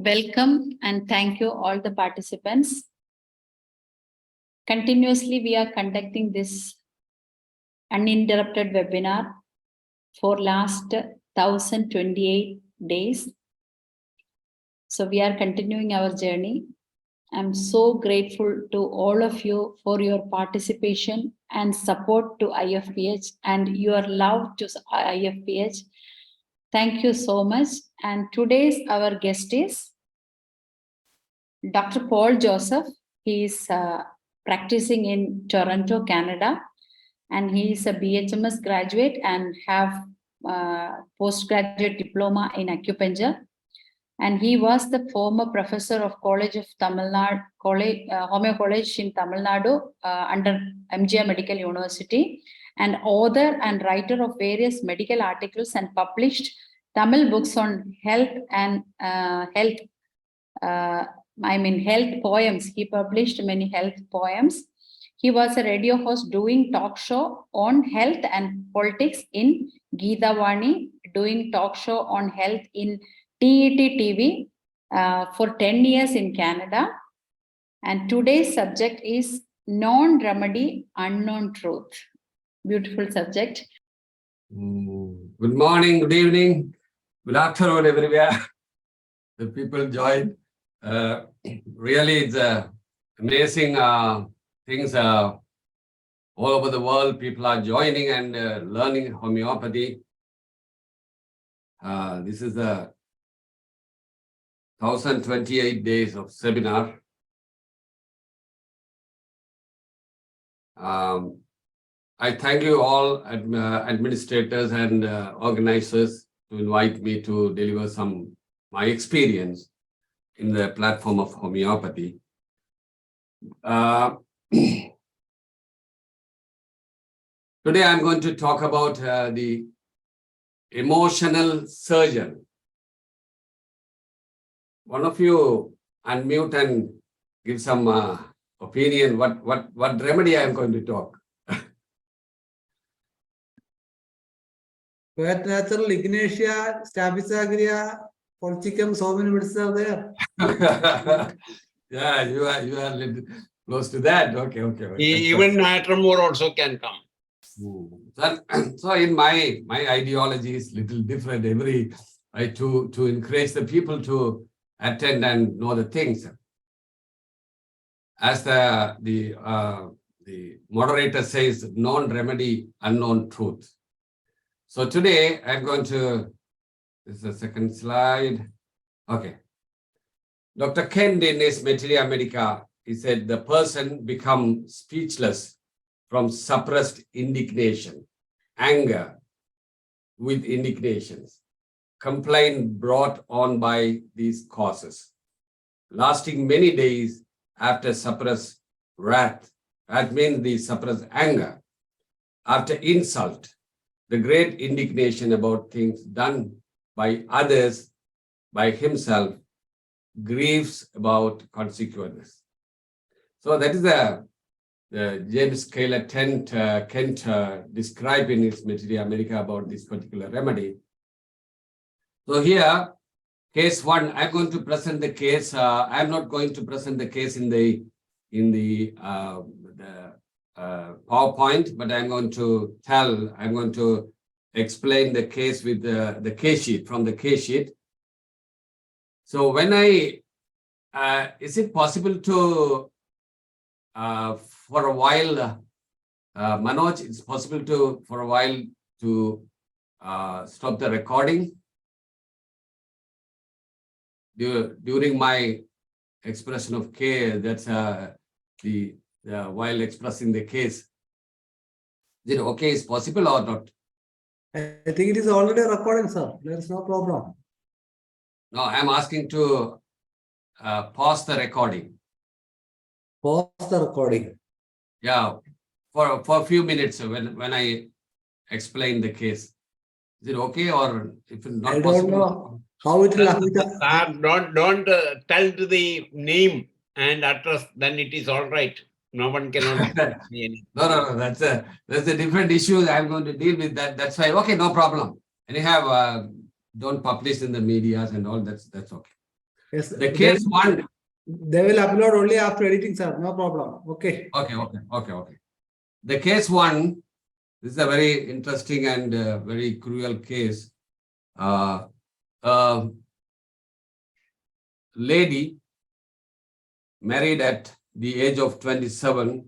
Welcome and thank you all the participants. Continuously, we are conducting this uninterrupted webinar for last 1028 days. So we are continuing our journey. I'm so grateful to all of you for your participation and support to IFPH and your love to IFPH. Thank you so much. And today's our guest is Dr. Paul Joseph. He is practicing in Toronto, Canada, and he is a BHMS graduate and have postgraduate diploma in acupuncture. And he was the former professor of College of Tamil Nadu, Homeo College in Tamil Nadu under MGM Medical University, and author and writer of various medical articles and published Tamil books on health and health poems. He published many health poems. He was a radio host doing talk show on health and politics in Geetavani, doing talk show on health in TET TV for 10 years in Canada. And today's subject is known remedy, unknown truth. Beautiful subject. Good morning, good evening, good afternoon, everywhere. The people join. Really, it's amazing things all over the world. People are joining and learning homeopathy. This is the 1028 days of seminar. I thank you all, administrators and organizers, to invite me to deliver my experience in the platform of homeopathy. Today I'm going to talk about the emotional surgeon. One of you unmute and give some opinion. What remedy I am going to talk. Quite natural, Ignatia, Stabisagria, Porticum, so many words are there. Yeah, you are little close to that. Okay. Even Natramore also can come. So in my ideology is little different. To encourage the people to attend and know the things. As the moderator says, known remedy, unknown truth. So today I'm going to, this is the second slide. Okay. Dr. Kent in his Materia Medica, he said the person becomes speechless from suppressed indignation, anger with indignations, complaint brought on by these causes, lasting many days after suppressed wrath. That means the suppressed anger. After insult, the great indignation about things done by others, by himself, grieves about consequences. So that is the James Taylor Kent described in his Materia Medica about this particular remedy. So here, case one, I'm going to present the case. I'm not going to present the case in the PowerPoint, but I'm going to explain the case with the case sheet, from the case sheet. So when is it possible to, for a while, Manoj, it's possible to, for a while, to stop the recording during my expression of care. That's while expressing the case. Is it okay? Is possible or not? I think it is already recording, sir. There is no problem. No, I'm asking to pause the recording. Pause the recording. Yeah, for a few minutes when I explain the case. Is it okay, or if it's not possible? I don't know how it will happen. Don't tell to the name and address, then it is all right. No one cannot see anything. No. That's a different issue. I'm going to deal with that. That's why. Okay, no problem. Anyhow, don't publish in the medias and all. That's okay. Yes, The case one. they will upload only after editing, sir. No problem. Okay. Okay. The case one, this is a very interesting and very cruel case. Lady married at the age of 27.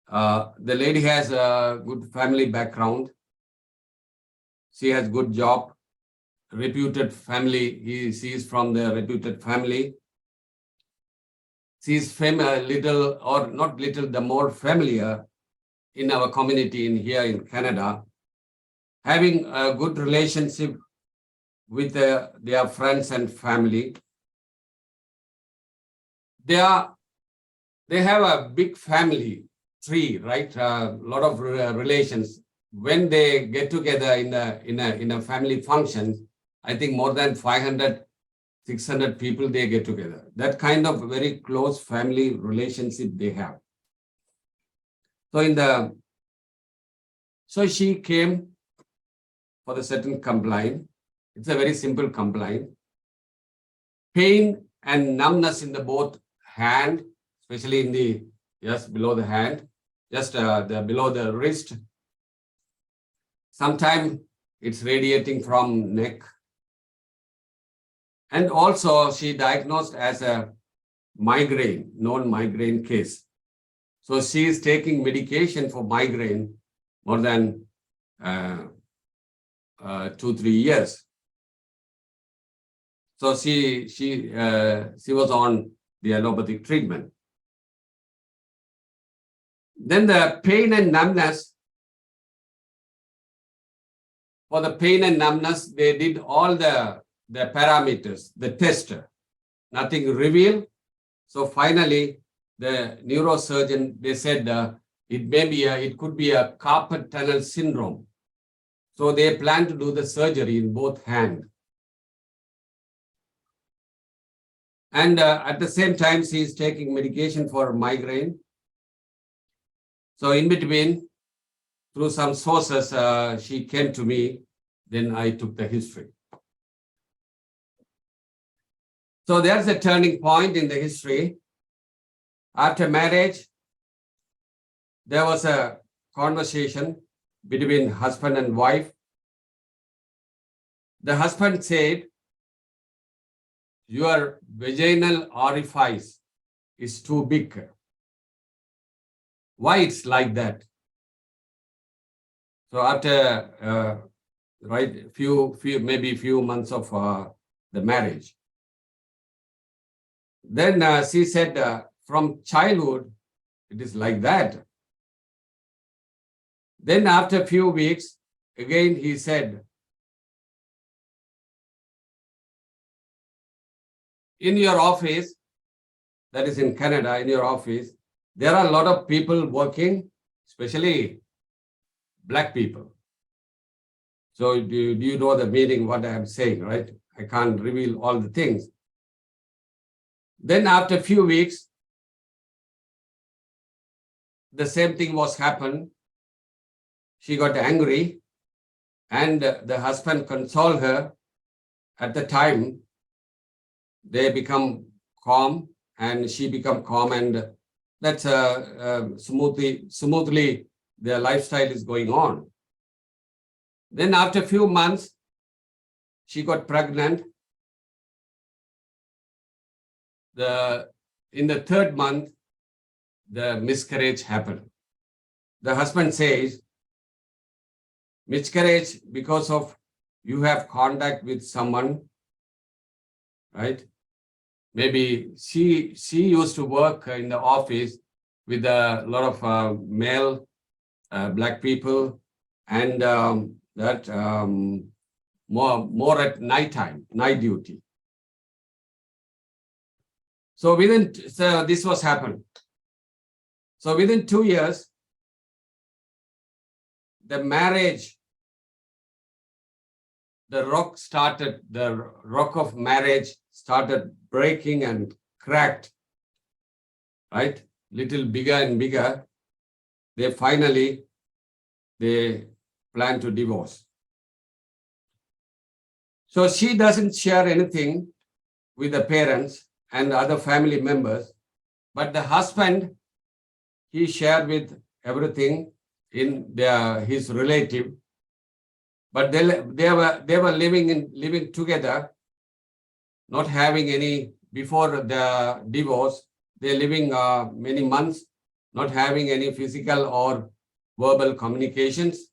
The lady has a good family background. She has good job, reputed family. She is from the reputed family. She is little or not little, the more familiar in our community here in Canada, having a good relationship with their friends and family. They have a big family tree, right? A lot of relations. When they get together in a family function, I think more than 500, 600 people they get together. That kind of very close family relationship they have. So she came for the certain complaint. It's a very simple complaint. Pain and numbness in the both hand, especially in the just below the hand, just below the wrist. Sometimes it's radiating from neck. And also she diagnosed as a migraine, known migraine case. So she is taking medication for migraine more than 2-3 years. So she was on the allopathic treatment. Then the pain and numbness. For the pain and numbness, they did all the parameters, the test. Nothing revealed. So finally, the neurosurgeon, they said it could be a carpal tunnel syndrome. So they plan to do the surgery in both hands. And at the same time, she is taking medication for migraine. So in between, through some sources, she came to me. Then I took the history. So there's a turning point in the history. After marriage, there was a conversation between husband and wife. The husband said, "Your vaginal orifice is too big." Why it's like that? So after maybe few months of the marriage, then she said, from childhood, it is like that. Then after a few weeks, again he said, in your office, that is in Canada, in your office, there are a lot of people working, especially black people. So do you know the meaning what I am saying, right? I can't reveal all the things. Then after a few weeks, the same thing was happened. She got angry and the husband consoled her. At the time, they become calm and she become calm, and that's smoothly their lifestyle is going on. Then after a few months, she got pregnant. In the 3rd month, the miscarriage happened. The husband says, miscarriage because of you have contact with someone, right? Maybe she used to work in the office with a lot of male black people, and more at nighttime, night duty. So this was happened. So within 2 years, the marriage, the rock of marriage started breaking and cracked, right? Little bigger and bigger. They finally plan to divorce. So she doesn't share anything with the parents and other family members, but the husband, he shared with everything in his relative, but they were living together, not having any before the divorce. They're living many months, not having any physical or verbal communications.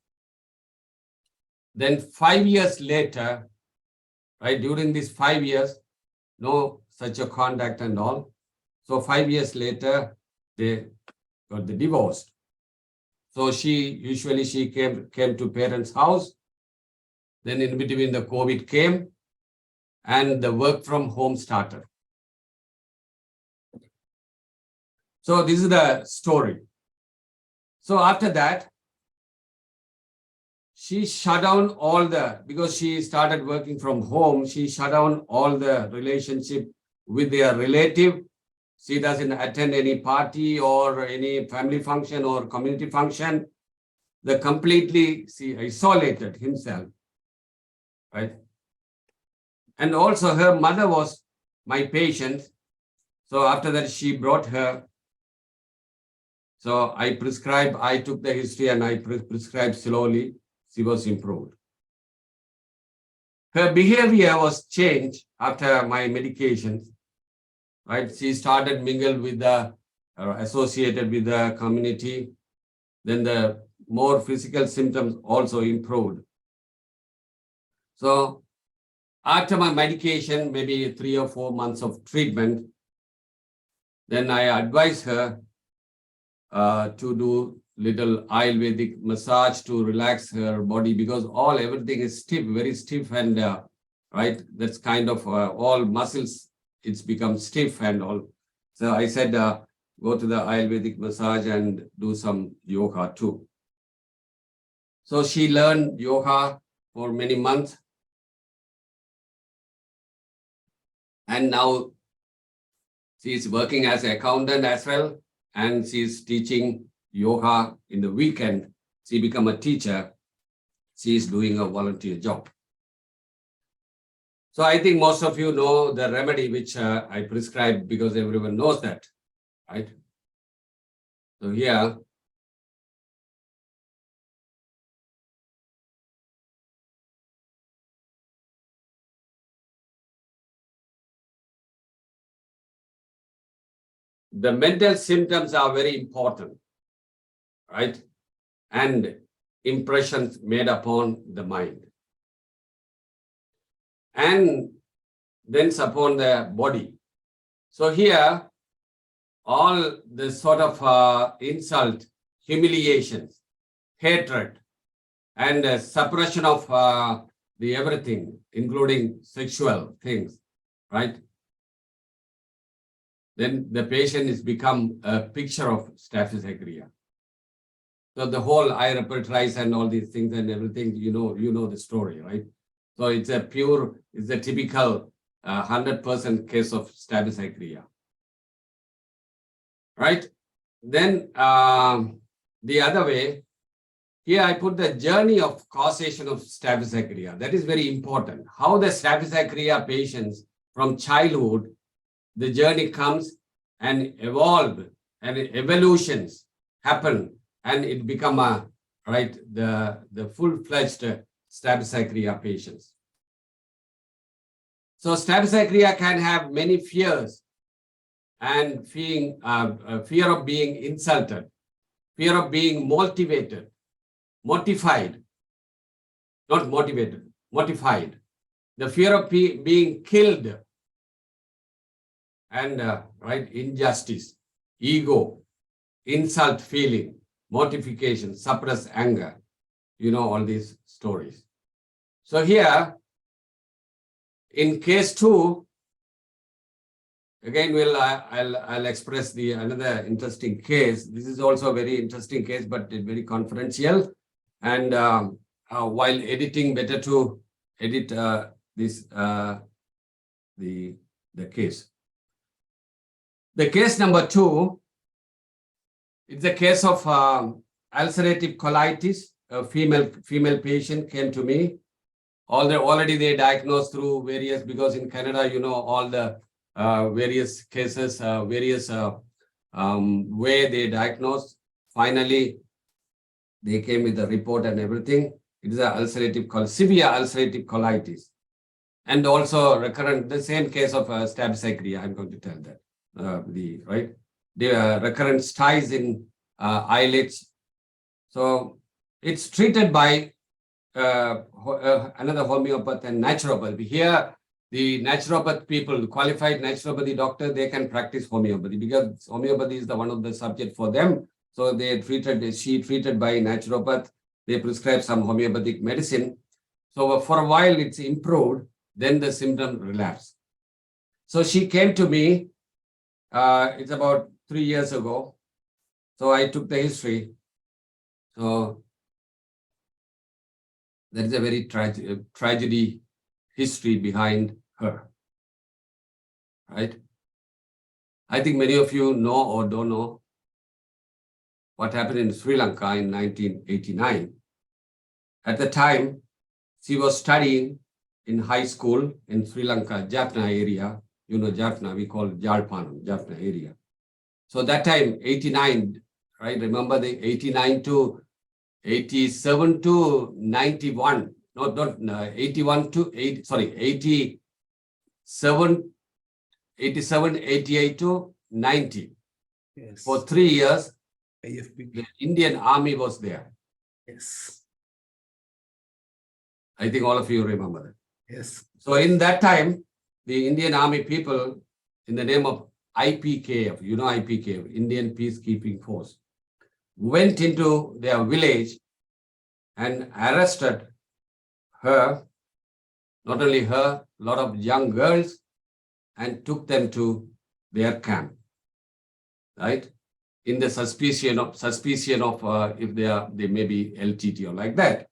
Then 5 years later, right, during these 5 years, no such a contact and all. So 5 years later, they got the divorce. So she came to parents' house. Then in between the COVID came and the work from home started. So this is the story. So after that, she shut down because she started working from home, she shut down all the relationship with their relative. She doesn't attend any party or any family function or community function. She isolated himself, right? And also her mother was my patient. So after that, she brought her. So I took the history and I prescribed slowly. She was improved. Her behavior was changed after my medications, right? She started mingle with associated with the community. Then the more physical symptoms also improved. So after my medication, maybe 3 or 4 months of treatment, then I advised her to do little Ayurvedic massage to relax her body, because everything is stiff, very stiff, and right, that's kind of all muscles, it's become stiff and all. So I said, go to the Ayurvedic massage and do some yoga too. So she learned yoga for many months. And now she's working as an accountant as well. And she's teaching yoga in the weekend. She become a teacher. She's doing a volunteer job. So I think most of you know the remedy which I prescribed, because everyone knows that, right? So here, the mental symptoms are very important, right? And impressions made upon the mind. And then upon the body. So here, all the sort of insult, humiliations, hatred, and suppression of the everything, including sexual things, right? Then the patient is become a picture of status agria. So the whole I repetize and all these things and everything, you know the story, right? So it's a typical 100% case of status agria, right? Then the other way, here I put the journey of causation of status agria. That is very important. How the status agria patients from childhood, the journey comes and evolve and evolutions happen, and it become the full-fledged status agria patients. So status agria can have many fears, and fear of being insulted, fear of being mortified, the fear of being killed, and injustice, ego, insult feeling, mortification, suppressed anger, all these stories. So here, in case 2, again, I'll express another interesting case. This is also a very interesting case, but very confidential. And while editing, better to edit the case. The case number 2, it's a case of ulcerative colitis. A female patient came to me, already they diagnosed through various, because in Canada, you know, all the various cases, various way they diagnosed. Finally, they came with a report and everything. It is a severe ulcerative colitis. And also recurrent, the same case of stabsagria, I'm going to tell that. The recurrent styes in eyelids. So it's treated by another homeopath and naturopath. Here, the naturopath people, qualified naturopathy doctor, they can practice homeopathy because homeopathy is the one of the subject for them. So she treated by naturopath. They prescribe some homeopathic medicine. So for a while it's improved, then the symptom relapsed. So she came to me, it's about 3 years ago. So I took the history. So there is a very tragedy history behind her, right? I think many of you know or don't know what happened in Sri Lanka in 1989. At the time, she was studying in high school in Sri Lanka, Jaffna area. You know Jaffna, we call it Jalpanam, Jaffna area. So that time, 89, right? Remember the 89 to 87 to 91, not 81 to 80, sorry, 87, 88 to 90. Yes. For 3 years, IFPH. the Indian army was there. Yes. I think all of you remember that. Yes. So in that time, the Indian army people, in the name of IPKF, you know IPKF, Indian Peacekeeping Force, went into their village and arrested her, not only her, a lot of young girls, and took them to their camp, right? In the suspicion of if they may be LTT or like that.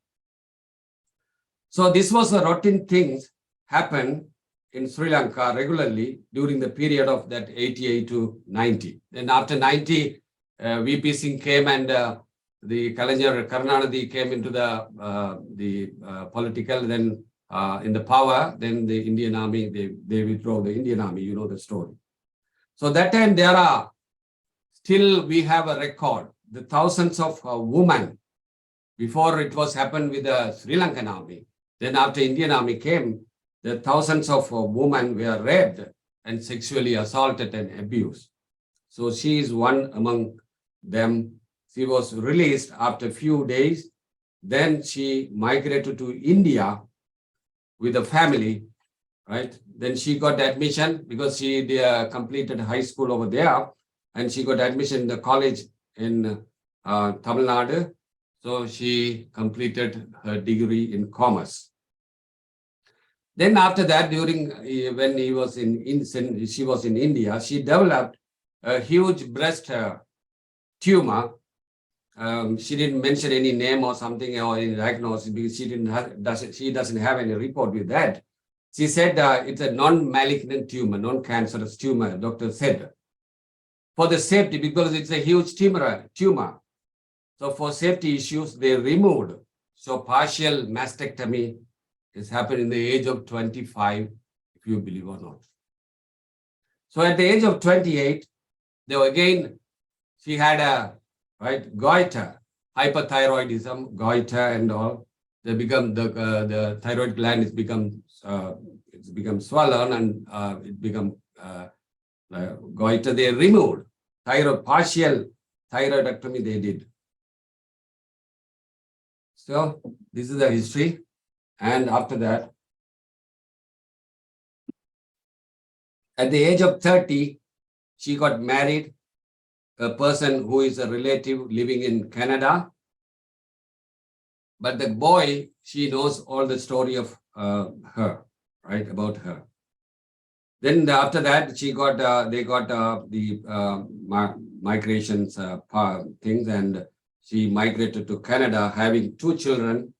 So this was a routine things happen in Sri Lanka regularly during the period of that 88 to 90. Then after 90, VP Singh came and the Karunanidhi came into the political, then in the power, then the Indian army, they withdraw the Indian army, you know the story. So that time still we have a record, the thousands of women, before it was happened with the Sri Lankan army. Then after Indian army came, the thousands of women were raped and sexually assaulted and abused. So she is one among them. She was released after a few days. Then she migrated to India with a family, right? Then she got admission because she completed high school over there, and she got admission in the college in Tamil Nadu. So she completed her degree in commerce. Then after that, when she was in India, she developed a huge breast tumor. She didn't mention any name or something or any diagnosis because she doesn't have any report with that. She said it's a non-malignant tumor, non-cancerous tumor, doctor said. For the safety, because it's a huge tumor. So for safety issues, they removed. So partial mastectomy has happened in the age of 25, if you believe or not. So at the age of 28, she had a goiter, hyperthyroidism, goiter and all. They become the thyroid gland is become swollen and it become goiter. They removed partial thyroidectomy they did. So this is the history. And after that, at the age of 30, she got married, a person who is a relative living in Canada. But the boy, she knows all the story of her, right, about her. Then after that, they got the migrations things, and she migrated to Canada, having 2 children.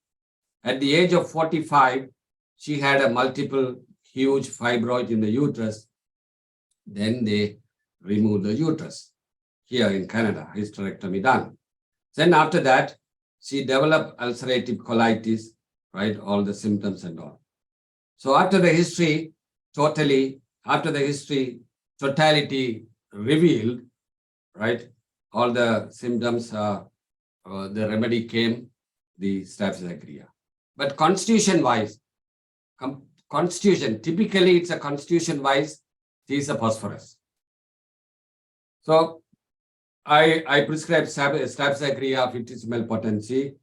At the age of 45, she had a multiple huge fibroid in the uterus. Then they removed the uterus here in Canada, hysterectomy done. Then after that, she developed ulcerative colitis, right? All the symptoms and all. So after the history, totality revealed, right? All the symptoms, the remedy came, the Staphysagria. But constitution-wise, typically it's a constitution-wise, she is a phosphorus. So I prescribed Staphysagria 50 ml potency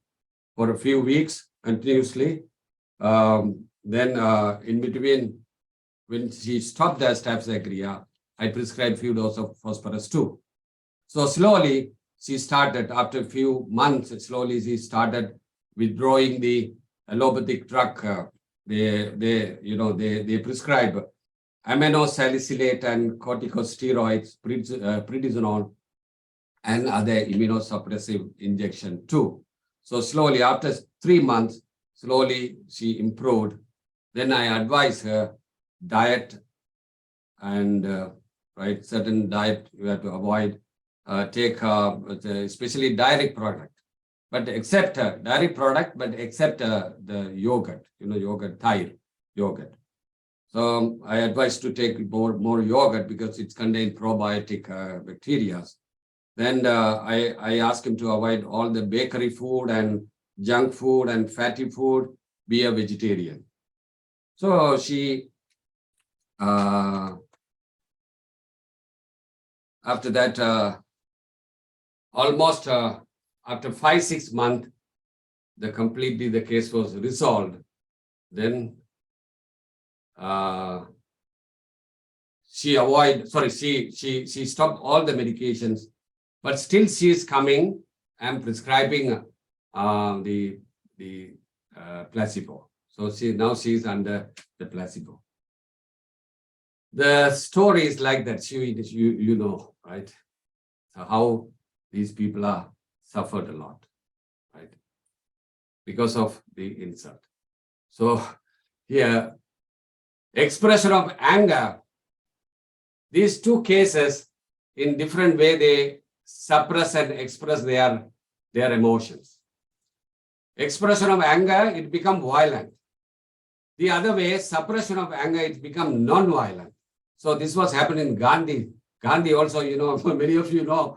for a few weeks continuously. Then in between, when she stopped the Staphysagria, I prescribed few doses of phosphorus too. So slowly she started, after a few months, slowly she started withdrawing the allopathic drug. They prescribe aminosalicylate and corticosteroids, prednisone, and other immunosuppressive injection too. So slowly, after 3 months, slowly she improved. Then I advise her diet and certain diet you have to avoid. Take especially dairy product, but except dairy product, but except the yogurt, yogurt, Thai yogurt. So I advise to take more yogurt because it's contained probiotic bacteria. Then I ask him to avoid all the bakery food and junk food and fatty food, be a vegetarian. So she, after that, almost after 5-6 months, completely the case was resolved. Then she stopped all the medications, but still she is coming and prescribing the placebo. So now she is under the placebo. The story is like that. You know, right? How these people are suffered a lot, right? Because of the insult. So here, expression of anger. These two cases, in different way, they suppress and express their emotions. Expression of anger, it becomes violent. The other way, suppression of anger, it becomes non-violent. So this was happening in Gandhi. Gandhi also, many of you know,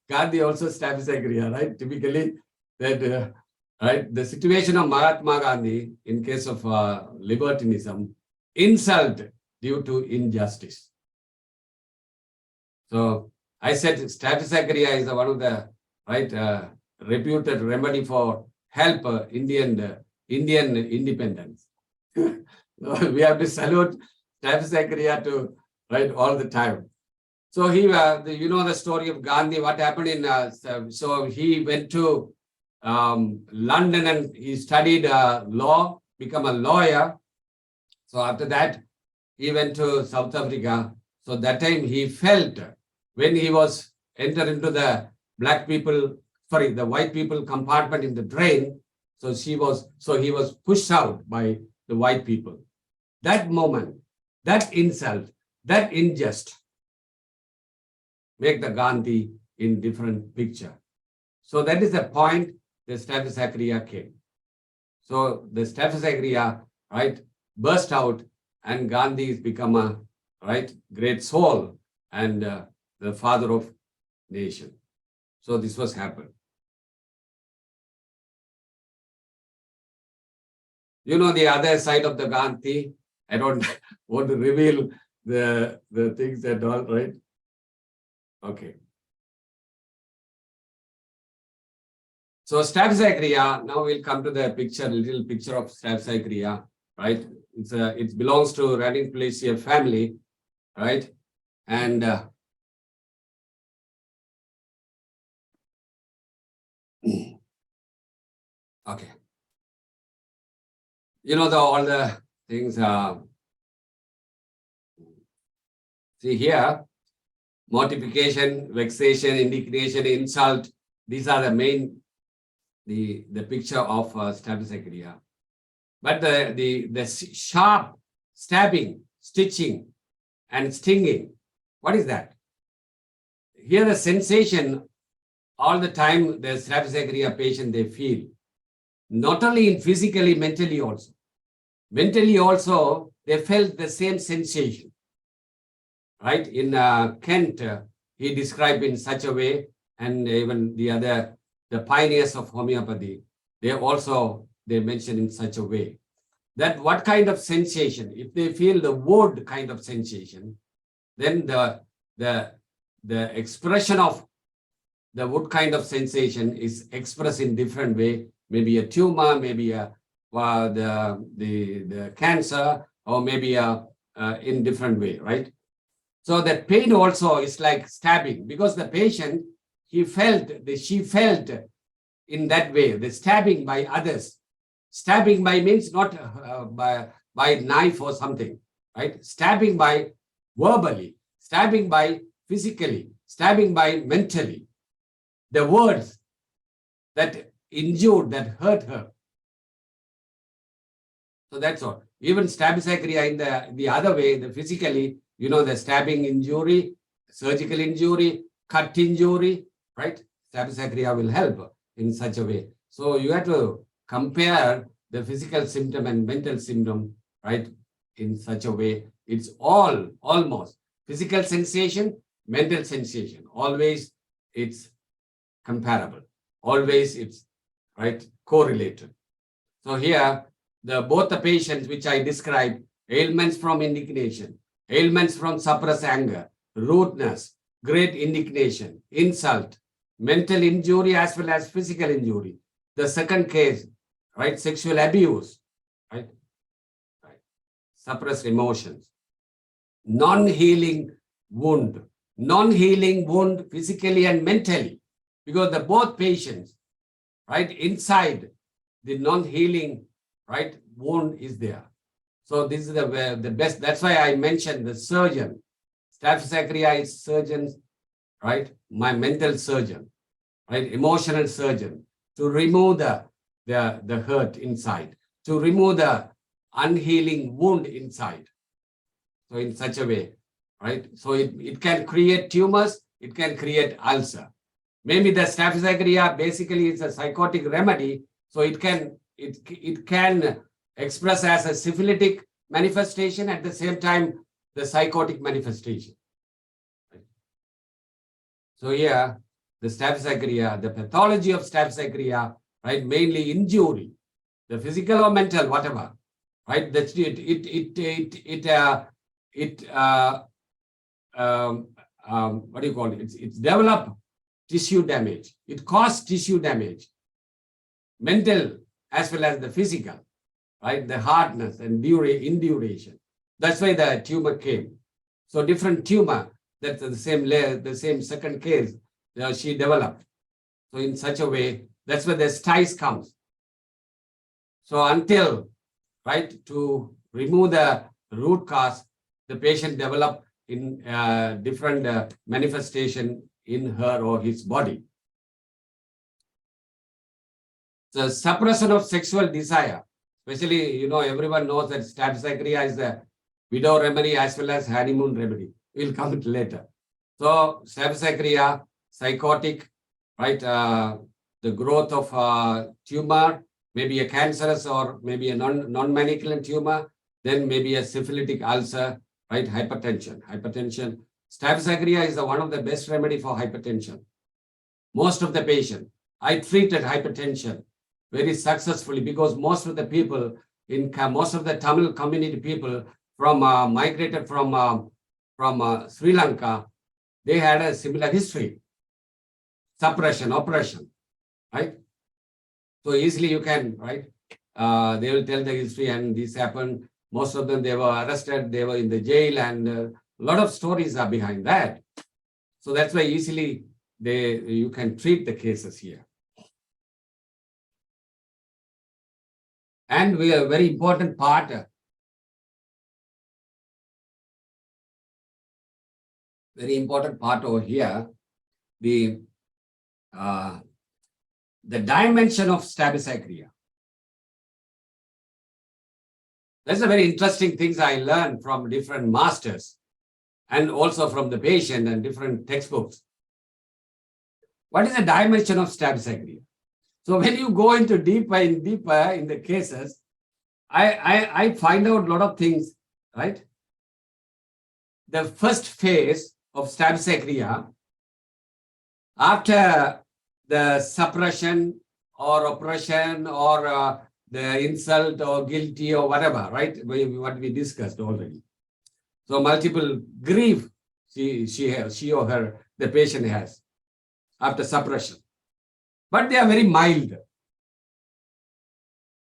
Gandhi also Staphysagria, right? Typically, that right, the situation of Mahatma Gandhi in case of libertinism, insult due to injustice. So I said Staphysagria is one of the reputed remedy for help Indian independence. We have to salute Staphysagria to all the time. So he, the story of Gandhi. What happened in? So he went to London and he studied law, become a lawyer. So after that, he went to South Africa. So that time he felt when he was entered into the the white people compartment in the train. So he was pushed out by the white people. That moment, that insult, that injustice make the Gandhi in different picture. So that is the point the Staphysagria came. So the Staphysagria, burst out, and Gandhi has become a great soul and the father of nation. So this was happened. You know the other side of the Gandhi. I don't want to reveal the things at all, right? Okay. So Staphysagria, now we'll come to the picture, little picture of Staphysagria, right? It belongs to Radiculaceae family, right? And okay. You know all the things. See here, mortification, vexation, indignation, insult. These are the main, the picture of Staphysagria. But the sharp stabbing, stitching, and stinging, what is that? Here the sensation all the time the Staphysagria patient they feel. not only in physically, mentally also. Mentally also, they felt the same sensation. Right? In Kent, he described in such a way, and even the pioneers of homeopathy, they mention in such a way that what kind of sensation, if they feel the wood kind of sensation, then the expression of the wood kind of sensation is expressed in different way, maybe a tumor, maybe the cancer, or maybe in different way, right? So that pain also is like stabbing, because the patient, she felt in that way, the stabbing by others. Stabbing by means not by knife or something, right? Stabbing by verbally, stabbing by physically, stabbing by mentally. The words that injured, that hurt her. So that's all. Even stabisacria in the other way, the physically, the stabbing injury, surgical injury, cut injury, right? Stabisacria will help in such a way. So you have to compare the physical symptom and mental symptom, right? In such a way, it's almost physical sensation, mental sensation. Always it's comparable. Always it's right correlated. So here, both the patients which I described, ailments from indignation, ailments from suppressed anger, rudeness, great indignation, insult, mental injury as well as physical injury. The second case, right, sexual abuse, right, suppressed emotions, non-healing wound physically and mentally, because both patients, right, inside the non-healing, right, wound is there. So this is the best. That's why I mentioned the surgeon. Stabisacria is surgeons, right? My mental surgeon, right? Emotional surgeon, to remove the hurt inside, to remove the unhealing wound inside. So in such a way, right? So it can create tumors, it can create ulcer. Maybe the stabisacria basically is a psychotic remedy, so it can express as a syphilitic manifestation, at the same time the psychotic manifestation. So here, the stabisacria, the pathology of stabisacria, right, mainly injury, the physical or mental, whatever, right? That what do you call it? It's developed tissue damage. It caused tissue damage, mental as well as the physical, right? The hardness and induration. That's why the tumor came. So different tumor, that's the same layer, the same second case, she developed. So in such a way, that's where the styes comes. So until, right, to remove the root cause, the patient developed in different manifestation in her or his body. The suppression of sexual desire, especially, everyone knows that stabisacria is the widow remedy as well as honeymoon remedy. We'll come to later. So stabisacria, psychotic, right? The growth of tumor, maybe a cancerous or maybe a non-malignant tumor, then maybe a syphilitic ulcer, right? Hypertension. Stabisacria is one of the best remedy for hypertension. Most of the patient, I treated hypertension very successfully, because most of the people most of the Tamil community people migrated from Sri Lanka, they had a similar history, suppression, oppression, right? So easily you can, right? They will tell the history, and this happened. Most of them, they were arrested, they were in the jail, and a lot of stories are behind that. So that's why easily you can treat the cases here. And we have a very important part. Very important part over here, the dimension of stabisacria. That's a very interesting things I learned from different masters and also from the patient and different textbooks. What is the dimension of stabisacria? So when you go into deeper in the cases, I find out a lot of things, right? The first phase of staphysagria, after the suppression or oppression or the insult or guilty or whatever, right? What we discussed already. So multiple grief she or her, the patient has after suppression. But they are very mild.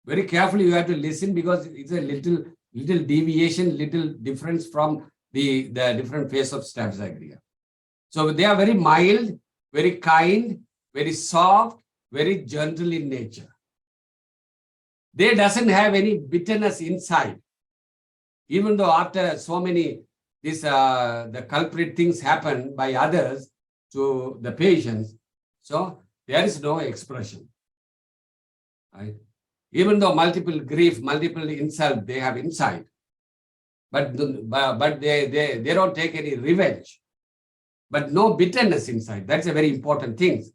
Very carefully you have to listen because it's a little deviation, little difference from the different phase of staphysagria. So they are very mild, very kind, very soft, very gentle in nature. They doesn't have any bitterness inside. Even though after so many the culprit things happen by others to the patients, so there is no expression. Right? Even though multiple grief, multiple insult they have inside, but they don't take any revenge, but no bitterness inside. That's a very important thing.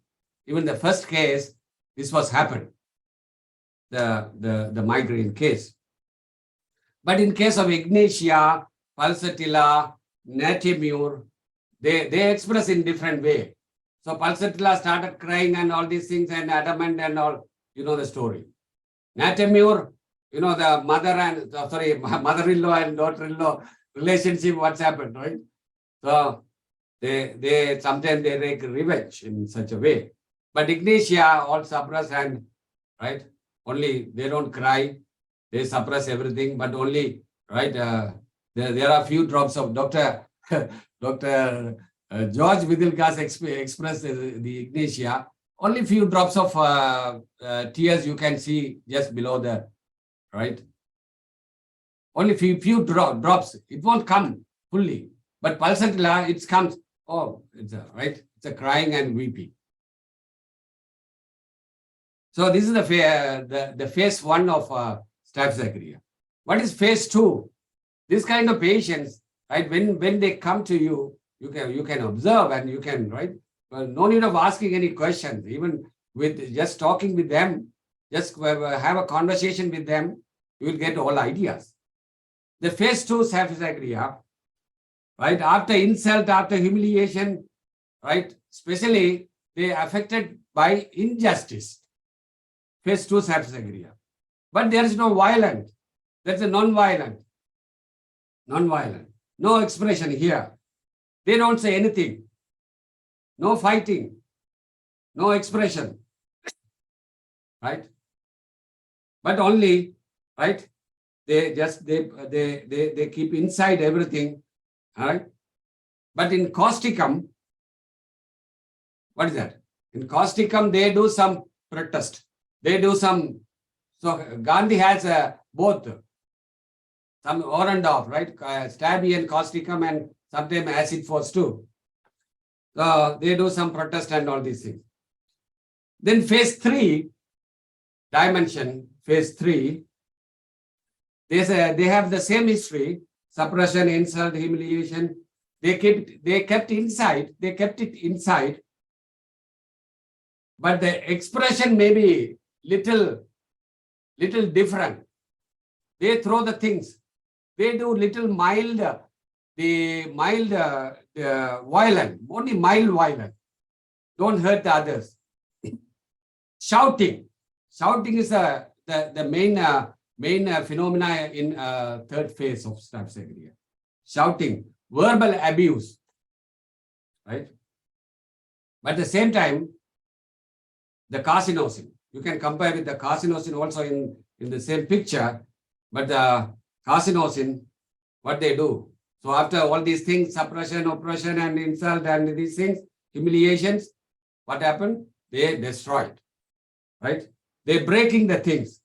Even the first case, this was happened, the migraine case. But in case of Ignatia, Pulsatilla, Natimur, they express in different way. So Pulsatilla started crying and all these things and adamant and all, you know the story. Natimur, you know, the mother-in-law and daughter-in-law relationship, what's happened, right? So they sometimes they take revenge in such a way. But Ignatia all suppress and, right, only they don't cry, they suppress everything, but only, right, there are few drops of Dr. George Vidilkas expressed the Ignatia, only few drops of tears you can see just below the, right? Only few drops, it won't come fully. But Pulsatilla, it comes, oh, it's a, right? It's a crying and weeping. So this is the phase 1 of staphysagria. What is phase 2? This kind of patients, right? When they come to you, you can observe and you can, right? No need of asking any questions. Even with just talking with them, just have a conversation with them, you will get all ideas. The phase 2 staphysagria, right? After insult, after humiliation, right? Especially they are affected by injustice. Phase 2 staphysagria. But there is no violent. That's a non-violent. Non-violent. No expression here. They don't say anything. No fighting. No expression. Right? But only, right? They just they keep inside everything. All right? But in causticum, what is that? In causticum, they do some protest. They do some, so Gandhi has both, some on and off, right? Stabby and causticum and sometimes acid force too. So they do some protest and all these things. Then phase 3 dimension, phase 3, they have the same history, suppression, insult, humiliation. They kept it inside. But the expression may be little different. They throw the things. They do little mild, violent, only mild violent. Don't hurt the others. Shouting is the main phenomena in third phase of staphysagria. Shouting, verbal abuse, right? But at the same time, the carcinosin, you can compare with the carcinosin also in the same picture, but the carcinosin, what they do. So after all these things, suppression, oppression, and insult, and these things, humiliations, what happened? They destroyed, right? They're breaking the things.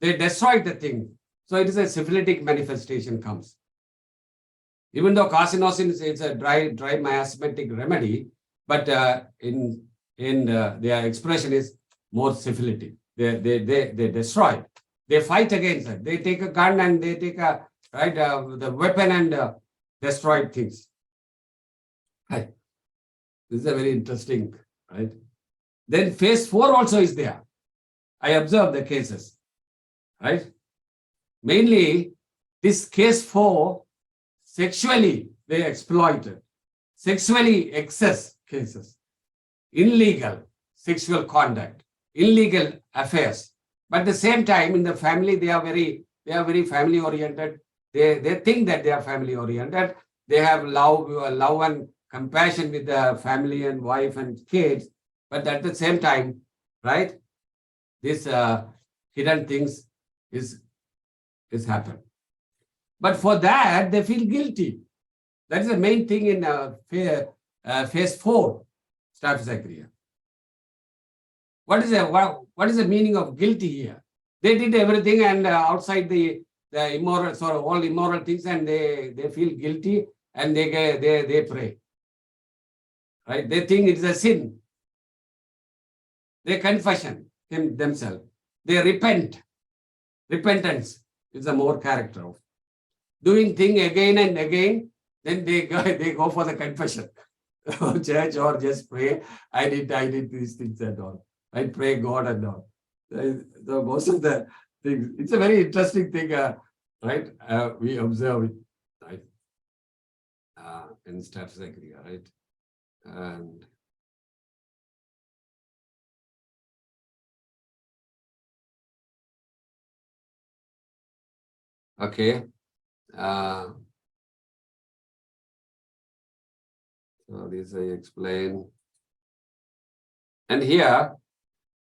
They destroyed the thing. So it is a syphilitic manifestation comes. Even though carcinosin is a dry miasmatic remedy, but their expression is more syphilitic. They destroy. They fight against it. They take a gun and they take the weapon and destroy things. Right. This is a very interesting, right? Then phase 4 also is there. I observe the cases, right? Mainly, this case 4, sexually they exploited, sexually excess cases, illegal sexual conduct, illegal affairs. But at the same time, in the family, they are very family oriented. They think that they are family oriented. They have love and compassion with the family and wife and kids. But at the same time, right, this hidden things is happen. But for that, they feel guilty. That is the main thing in phase 4, staphysagria. What is the meaning of guilty here? They did everything and outside the immoral, all immoral things, and they feel guilty and they pray. Right? They think it's a sin. They confession themselves. They repent. Repentance is a more character of doing thing again and again. Then they go for the confession, church, or just pray. I did these things and all. I pray God and all. So most of the things. It's a very interesting thing, right? We observe it, right? In staphysagria, right? And okay. So this I explain. And here,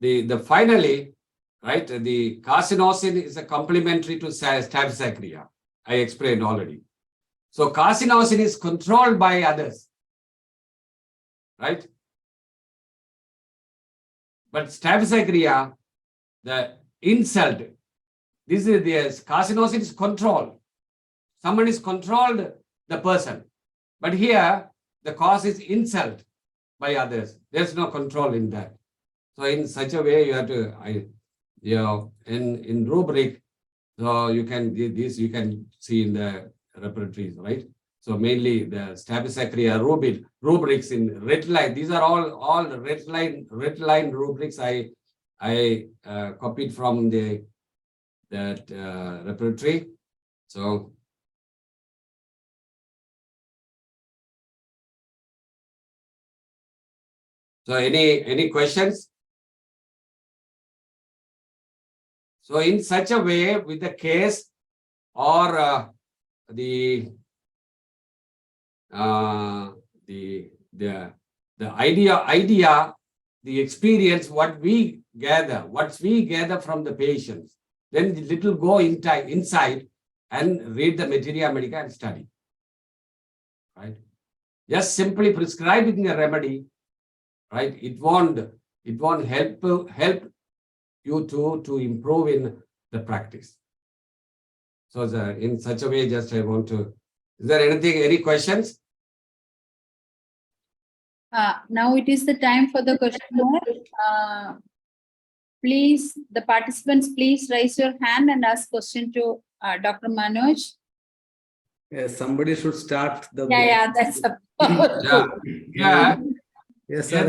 the finally, right, the carcinosin is a complementary to staphysagria. I explained already. So carcinosin is controlled by others, right? But staphysagria, the insult, this is the carcinosin is controlled. Someone is controlled the person. But here, the cause is insult by others. There's no control in that. So in such a way, you have to, in rubric, so you can see in the repertories, right? So mainly the staphysagria rubrics in red line. These are all red line rubrics. I copied from that repertory. So any questions? So in such a way, with the case or the idea, the experience, what we gather from the patients, then little go inside and read the materia medica and study, right? Just simply prescribing a remedy, right? It won't help you to improve in the practice. So in such a way, just I want to. Is there any questions? Now it is the time for the question. Please, the participants, please raise your hand and ask question to Dr. Manoj. Yes, somebody should start the. Yeah, that's a. Yeah. Yes, sir.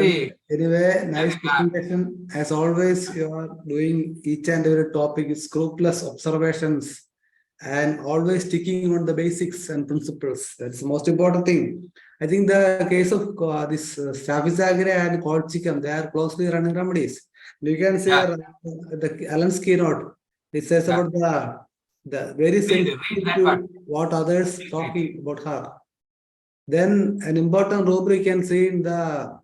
Anyway, nice presentation. As always, you are doing each and every topic with scrupulous observations and always sticking on the basics and principles. That's the most important thing. I think the case of this staphysagria and colchicum, they are closely running remedies. You can say the Allen's keynote. It says about the very sensitive to what others talking about her. Then an important rubric can see in the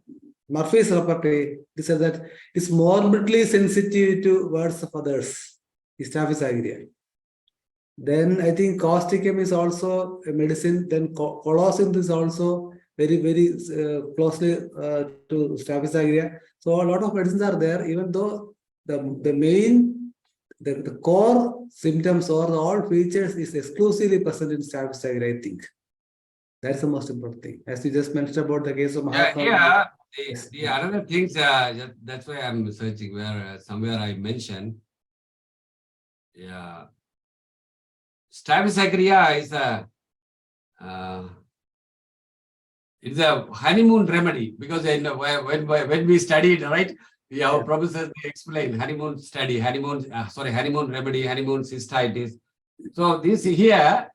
Murphy's repertory. It says that it's morbidly sensitive to words of others. Staphysagria. Then I think causticum is also a medicine. Then colocin is also very closely to staphysagria. So a lot of medicines are there, even though the main the core symptoms or all features is exclusively present in staphysagria, I think. That's the most important thing. As you just mentioned about the case of Mahatma. The another things, that's why I'm searching where somewhere I mentioned. Yeah. Staphysagria is it's a honeymoon remedy, because when we studied, right, our professors, they explain honeymoon study, honeymoon remedy, honeymoon cystitis. So this here,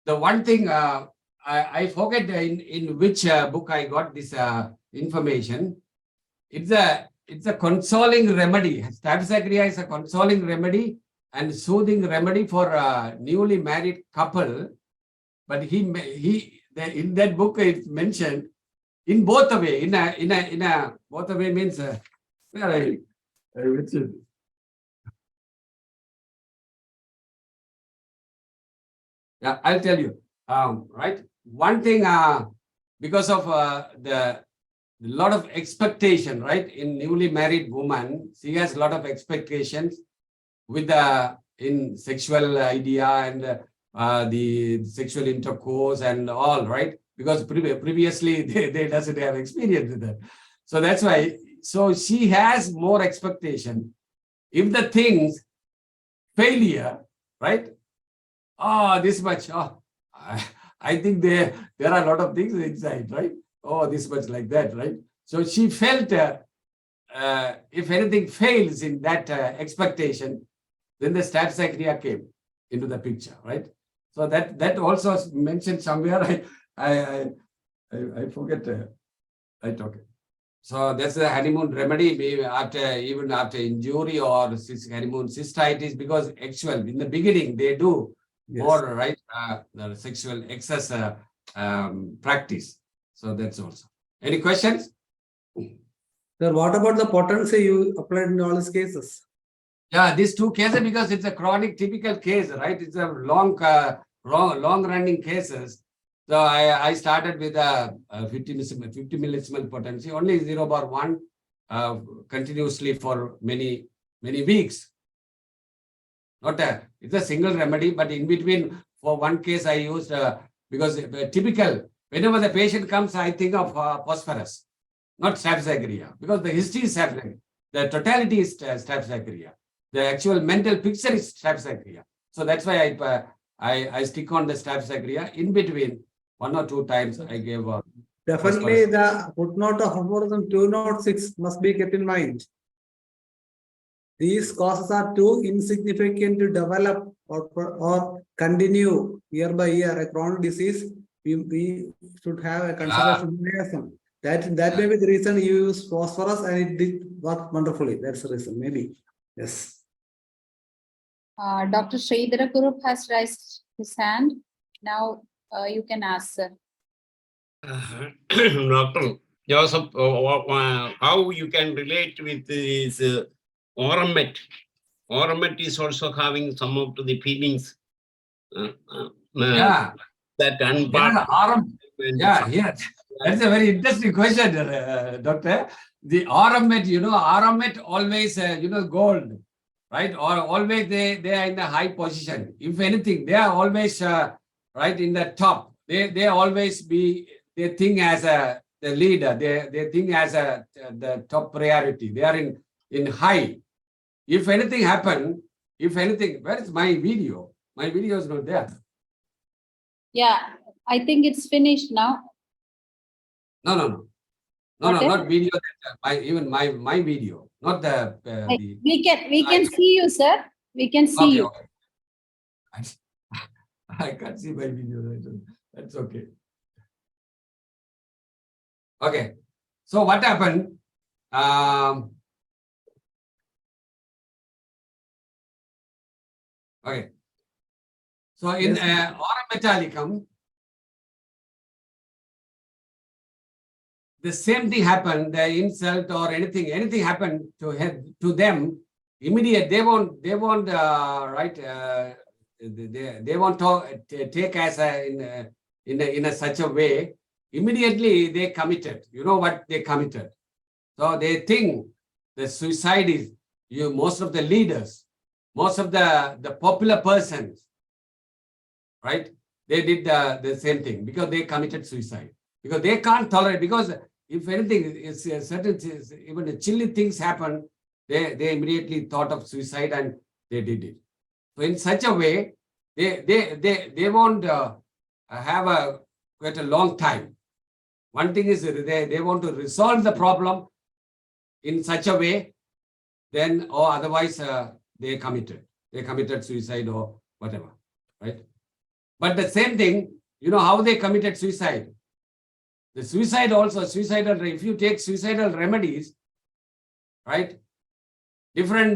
the one thing I forget in which book I got this information. It's a consoling remedy. Staphysagria is a consoling remedy and soothing remedy for a newly married couple. But in that book it's mentioned in both a way. In a both a way means where I which is, yeah, I'll tell you. Right. One thing, because of the lot of expectation, right? In newly married woman, she has a lot of expectations with in sexual idea and the sexual intercourse and all, right? Because previously they doesn't have experience with that. So that's why. So she has more expectation. If the things failure, right? Oh, this much. Oh, I think there are a lot of things inside, right? Oh, this much like that, right? So she felt if anything fails in that expectation, then the staphysagria came into the picture, right? So that also mentioned somewhere. I forget. Right, okay. So that's the honeymoon remedy, maybe even after injury or honeymoon cystitis, because actually in the beginning they do more, right? The sexual excess practice. So that's also. Any questions? Sir, what about the potency you applied in all these cases? Yeah, these two cases, because it's a chronic typical case, right? It's a long running cases. So I started with a 50 millisimal potency, only 0.1 continuously for many weeks. It's a single remedy, but in between for one case I used because typical, whenever the patient comes, I think of phosphorus, not staphysagria, because the history is staphysagria. The totality is staphysagria. The actual mental picture is staphysagria. So that's why I stick on the staphysagria. In between, 1 or 2 times I gave definitely the footnote of aphorism 206 must be kept in mind. These causes are too insignificant to develop or continue year by year. A chronic disease, we should have a consideration. That may be the reason you use phosphorus and it did work wonderfully. That's the reason, maybe. Yes. Dr. Sridhara Kurup has raised his hand. Now you can ask, sir. Dr. Joseph, how you can relate with this Oramet? Oramet is also having some of the feelings. Yeah. That unpart. Yeah. That's a very interesting question, Doctor. The Oramet, Oramet always, gold, right? Or always they are in the high position. If anything, they are always right in the top. They always be, they think as the leader. They think as the top priority. They are in high. If anything happen, where is my video? My video is not there. Yeah, I think it's finished now. No, not video. Even my video, not the. We can see you, sir. We can see you. Okay. I can't see my video. That's okay. Okay. So what happened? Okay. So in aurum metallicum, the same thing happened. The insult or anything happened to them. Immediate, they won't right. They won't take as in such a way. Immediately they committed. You know what they committed? So they think the suicide is most of the leaders, most of the popular persons, right? They did the same thing because they committed suicide. Because they can't tolerate, because if anything, it's certain, even chilly things happen, they immediately thought of suicide and they did it. So in such a way, they won't have quite a long time. One thing is they want to resolve the problem in such a way then, or otherwise they committed suicide or whatever, right? But the same thing, you know how they committed suicide. The suicide also, if you take suicidal remedies, right? Different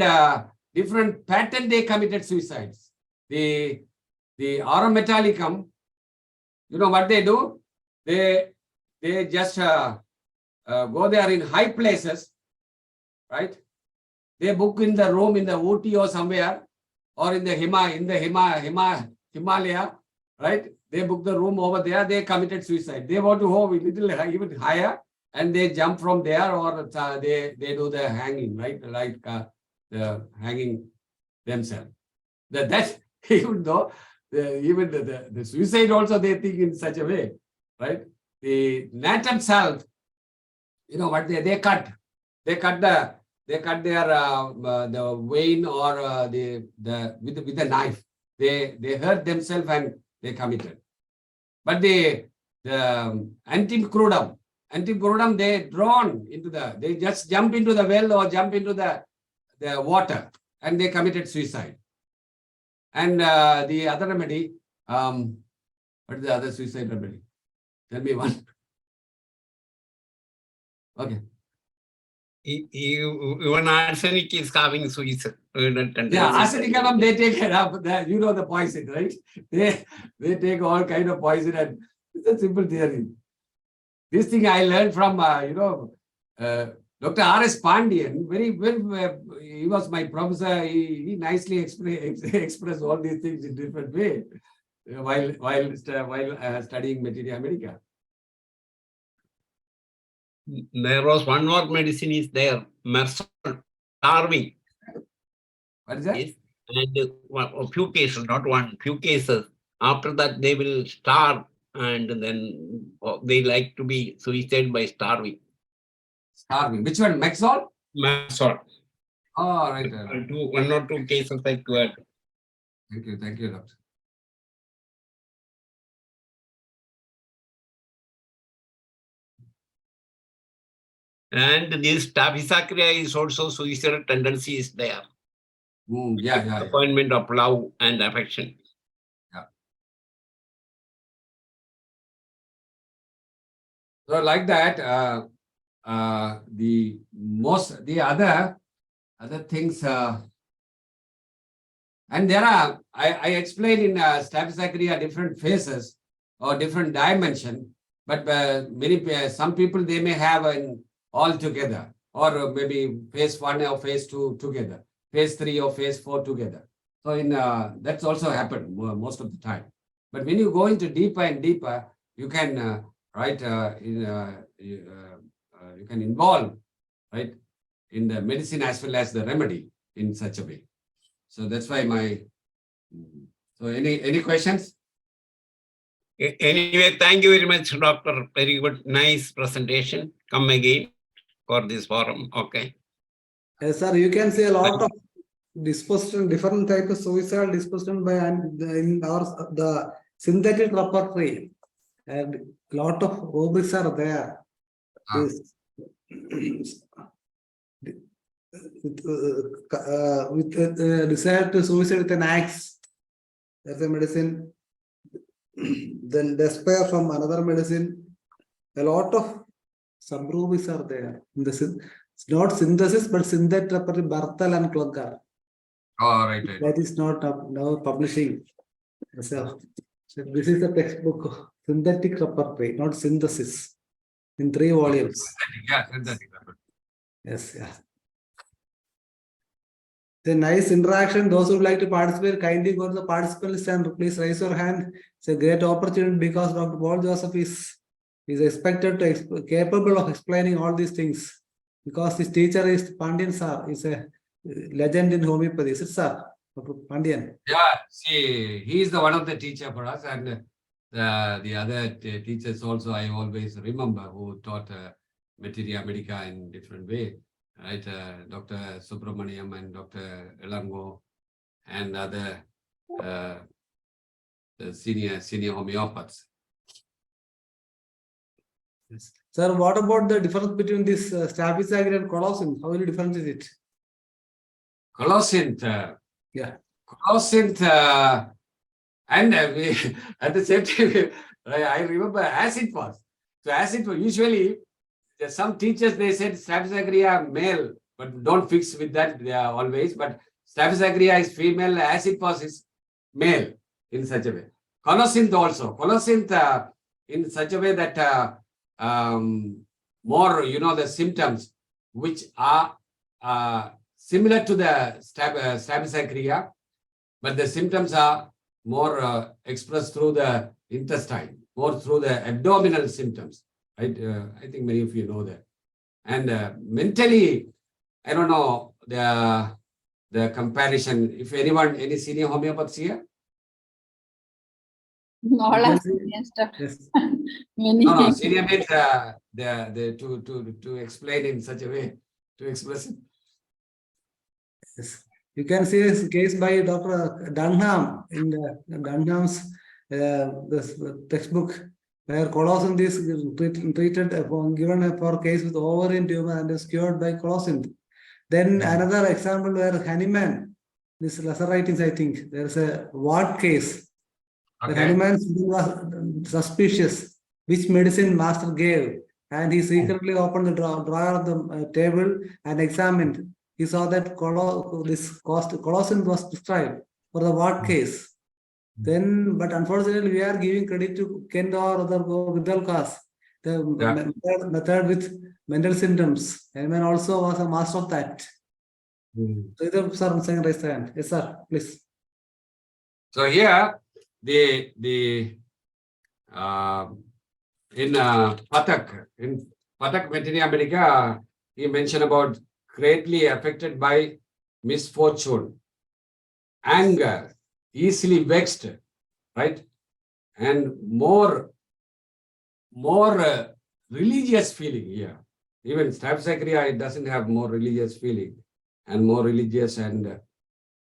pattern they committed suicides. The aurum metallicum, you know what they do? They just go there in high places, right? They book in the room in the Ooty or somewhere, or in the Himalaya, right? They book the room over there. They committed suicide. They want to go a little even higher, and they jump from there, or they do the hanging, right? Like the hanging themselves. That even though the suicide also they think in such a way, right? The natal self, you know what they cut their the vein or with the knife. They hurt themselves and they committed. But the antim crudum, they drawn into they just jump into the well or jump into the water, and they committed suicide. And the other remedy, what is the other suicide remedy? Tell me one. Okay. Even arsenic is having suicide tendency. Yeah, arsenic, they take it up. You know the poison, right? They take all kind of poison, and it's a simple theory. This thing I learned from Dr. R.S. Pandian. Very well, he was my professor. He nicely expressed all these things in different way while studying Materia Medica. There was one more medicine is there, Merson, starving. What is that? Yes. And a few cases, not one, few cases. After that, they will starve, and then they like to be suicide by starving. Starving. Which one? Maxol? Merson. Oh, right. One or two cases I could. Thank you, doctor. And this Taphysacria is also suicidal tendency is there. Yeah. Appointment of love and affection. Yeah. So like that, the other things, and there are, I explained in Taphysacria different phases or different dimension, but some people, they may have an all together, or maybe phase 1 or phase 2 together, phase 3 or phase 4 together. So in that's also happened most of the time. But when you go into deeper and deeper, you can you can involve, right, in the medicine as well as the remedy in such a way. So that's why so any questions? Anyway, thank you very much, Doctor. Very good, nice presentation. Come again for this forum. Okay. Yes, sir. You can see a lot of disposition, different type of suicidal disposition by the synthetic repertory, and a lot of rubrics are there. With desire to suicide with an axe, that's a medicine. Then despair from another medicine. A lot of sub-rubrics are there. It's not synthesis, but synthetic repertory, Barthel and Klogger. Oh, right. That is not now publishing. So this is the textbook, synthetic repertory, not synthesis, in 3 volumes. Yeah, synthetic repertory. Yes, yeah. The nice interaction. Those who would like to participate, kindly go to the participants and please raise your hand. It's a great opportunity because Dr. Paul Joseph is expected to capable of explaining all these things, because his teacher is Pandian sir, is a legend in homeopathy. Is it, sir? Dr. Pandian. Yeah, see, he is the one of the teacher for us, and the other teachers also I always remember who taught Materia Medica in different way, right? Dr. Subramaniam and Dr. Elango and other the senior homeopaths. Yes. Sir, what about the difference between this Taphysacria and Colossin? How will you differentiate it? Colosint. Yeah. Colosint, and we, at the same time, I remember acid was. So acid was usually, some teachers, they said Staph aureus male, but don't fix with that always. But Staph aureus is female, acid was is male in such a way. Colosint also. Colosint in such a way that more, the symptoms which are similar to the Staph aureus, but the symptoms are more expressed through the intestine, more through the abdominal symptoms. Right? I think many of you know that. And mentally, I don't know the comparison. If anyone, any senior homeopaths here? All You are can see- senior stuff. Yes. Many. No, senior means to explain in such a way, to express it. Yes. You can see this case by Dr. Dunham in Dunham's this textbook, where colocin is treated given for case with ovarian tumor and is cured by colocin. Then another example where Hahnemann, this lesser writings, I think there is a ward case. The Hahnemann was suspicious which medicine master gave, and he secretly opened the drawer of the table and examined. He saw that colocin was prescribed for the ward case. Then, but unfortunately, we are giving credit to Kent or other Vidalkas, the method with mental symptoms. Hahnemann also was a master of that. So, sir, second raise the hand. Yes, sir, please. So here, in Pathak Veterinary America, he mentioned about greatly affected by misfortune, anger, easily vexed, right? And more religious feeling here. Even Staph aureus, it doesn't have more religious feeling and more religious and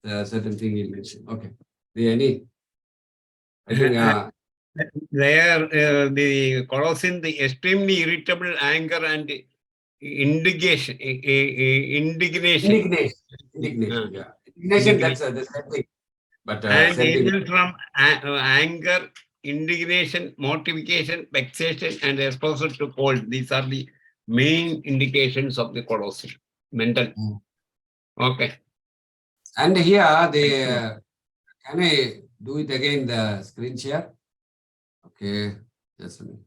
certain thing he mentioned. Okay. I think there the colocin, the extremely irritable anger and indignation. Indignation, yeah. Indignation, that's the same thing. But And same thing. even from anger, indignation, mortification, vexation, and exposure to cold. These are the main indications of the colocin, mental. Okay. And here, can I do it again, the screen share? Okay, just a minute.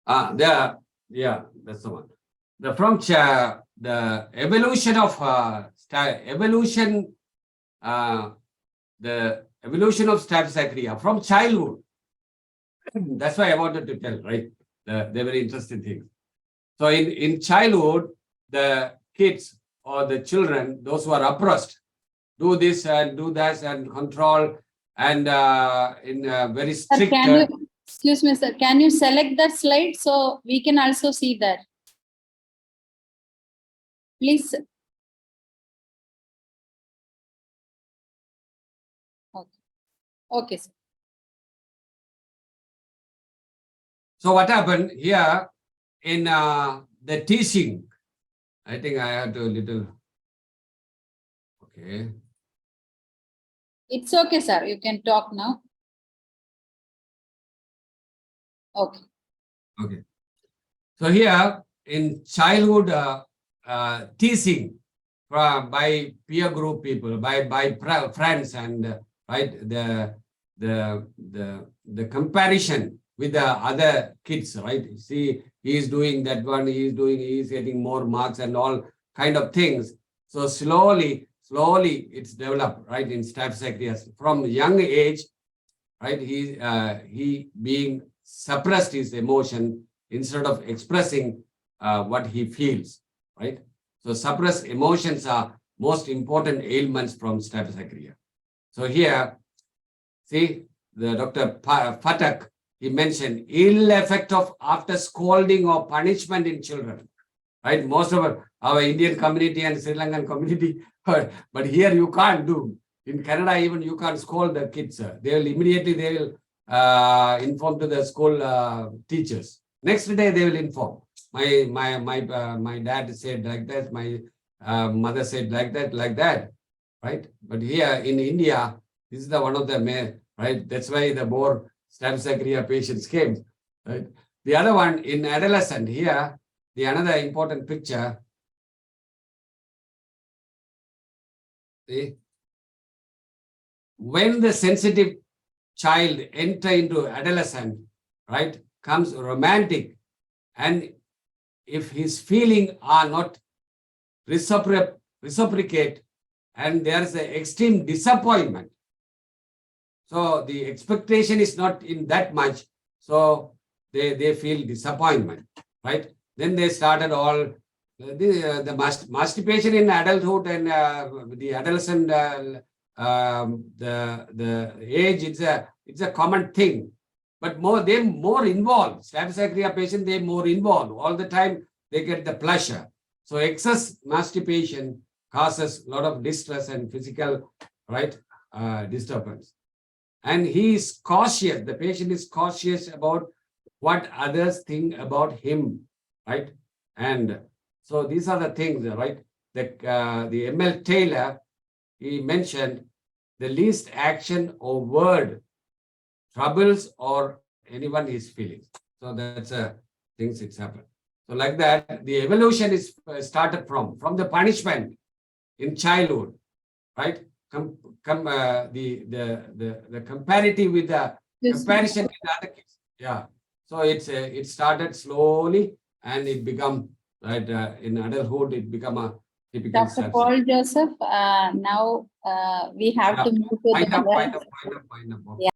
That's the one. The evolution of the evolution of Staph aureus from childhood. That's why I wanted to tell, right? They're very interesting things. So in childhood, the kids or the children, those who are oppressed, do this and do that and control and in very strict. Sir, excuse me, sir. Can you select that slide so we can also see that? Please. Okay. Okay, sir. So what happened here in the teaching? I think I had to little. Okay. It's okay, sir. You can talk now. Okay. Okay. So here in childhood teasing by peer group people, by friends, and right the comparison with the other kids, right? See, he is doing that one, he is getting more marks and all kind of things. So slowly it's developed, right, in Staph aureus from young age, right? He being suppressed his emotion instead of expressing what he feels, right? So suppressed emotions are most important ailments from Staph aureus. So here, see, the Dr. Pathak, he mentioned ill effect of after scolding or punishment in children, right? Most of our Indian community and Sri Lankan community. But here you can't do. In Canada, even you can't scold the kids. They will inform to the school teachers. Next day they will inform. My dad said like that. My mother said like that, right? But here in India, this is the one of the main, right? That's why the more Staphylococcus patients came, right? The other one in adolescent here, the another important picture. See, when the sensitive child enter into adolescent, right, comes romantic, and if his feelings are not reciprocate, and there is an extreme disappointment. So the expectation is not in that much. So they feel disappointment, right? Then they started all the masturbation in adulthood and the adolescent the age. It's a common thing, but they're more involved. Staphylococcus patient, they're more involved all the time. They get the pleasure. So excess masturbation causes a lot of distress and physical, right, disturbance. And he is cautious. The patient is cautious about what others think about him, right? And so these are the things, right? The M.L. Taylor, he mentioned the least action or word troubles or anyone his feelings. So that's things it's happened. So like that, the evolution is started from the punishment in childhood, right? The comparative with the comparison with other kids. Yeah. So it started slowly and it become right in adulthood. It become a typical. Dr. Paul Joseph. Now we have to move to Wind the up. Yeah.